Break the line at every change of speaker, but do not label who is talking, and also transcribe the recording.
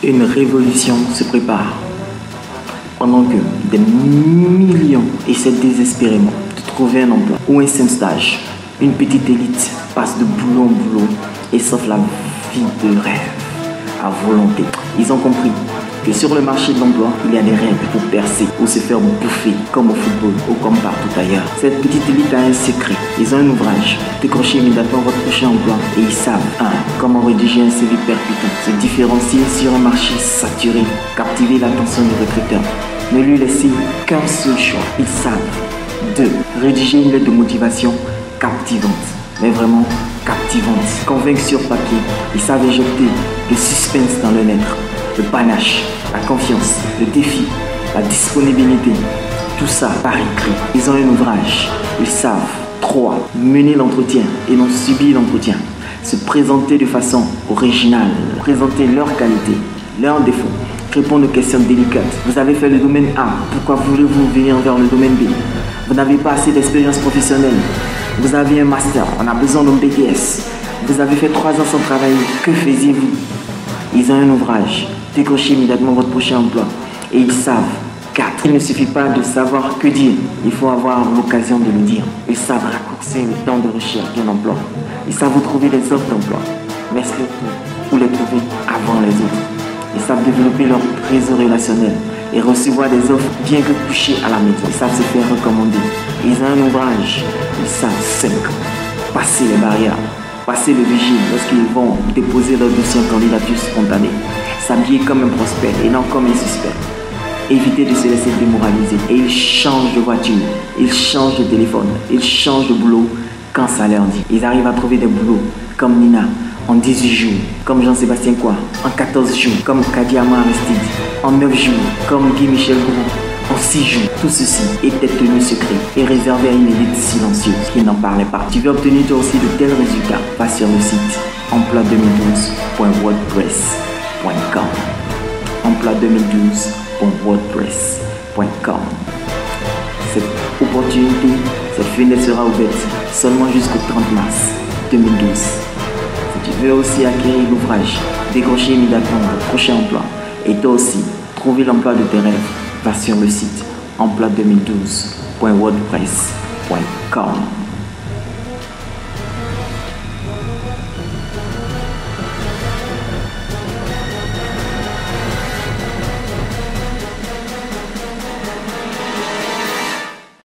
Une révolution se prépare. Pendant que des millions essaient désespérément de trouver un emploi ou un simple stage, une petite élite passe de boulot en boulot et s'offre la vie de rêve à volonté. Ils ont compris que sur le marché de l'emploi, il y a des règles pour percer ou se faire bouffer comme au football ou comme partout ailleurs. Cette petite élite a un secret. Ils ont un ouvrage. Décrochez immédiatement votre prochain emploi et ils savent 1. Comment rédiger un CV percutant, se différencier sur un marché saturé, captiver l'attention du recruteur. Ne lui laissez qu'un seul choix. Ils savent 2. Rédiger une lettre de motivation captivante, mais vraiment captivante. Convaincre sur papier. Ils savent injecter le suspense dans le lettre. Le panache, la confiance, le défi, la disponibilité, tout ça par écrit. Ils ont un ouvrage, ils savent 3. Mener l'entretien et non subir l'entretien. Se présenter de façon originale, présenter leurs qualités, leurs défauts, répondre aux questions délicates. Vous avez fait le domaine A, pourquoi voulez-vous venir vers le domaine B? Vous n'avez pas assez d'expérience professionnelle. Vous avez un master, on a besoin d'un BTS. Vous avez fait 3 ans sans travailler, que faisiez-vous? Ils ont un ouvrage. Décrochez immédiatement votre prochain emploi. Et ils savent 4. Il ne suffit pas de savoir que dire. Il faut avoir l'occasion de le dire. Ils savent raccourcir le temps de recherche d'un emploi. Ils savent vous trouver des offres d'emploi. Mais surtout, vous les trouvez avant les autres. Ils savent développer leur réseau relationnel et recevoir des offres bien que couchées à la maison. Ils savent se faire recommander. Ils ont un ouvrage. Ils savent 5. Passer les barrières. Passer le vigile lorsqu'ils vont déposer leur dossier en candidature spontanée. S'habiller comme un prospect et non comme un suspect. Éviter de se laisser démoraliser. Et ils changent de voiture, ils changent de téléphone, ils changent de boulot quand ça leur dit. Ils arrivent à trouver des boulots comme Nina en 18 jours, comme Jean-Sébastien Coix en 14 jours, comme Kadiama Aristide en 9 jours, comme Guy-Michel Gros en 6 jours. Tout ceci était tenu secret et réservé à une élite silencieuse qui n'en parlait pas. Tu veux obtenir toi aussi de tels résultats? Va sur le site emploi2012.wordpress.com emploi2012.wordpress.com. Cette opportunité, cette fenêtre sera ouverte seulement jusqu'au 30 mars 2012. Si tu veux aussi acquérir l'ouvrage, décrocher immédiatement le prochain emploi et toi aussi trouver l'emploi de tes rêves, va sur le site emploi2012.wordpress.com.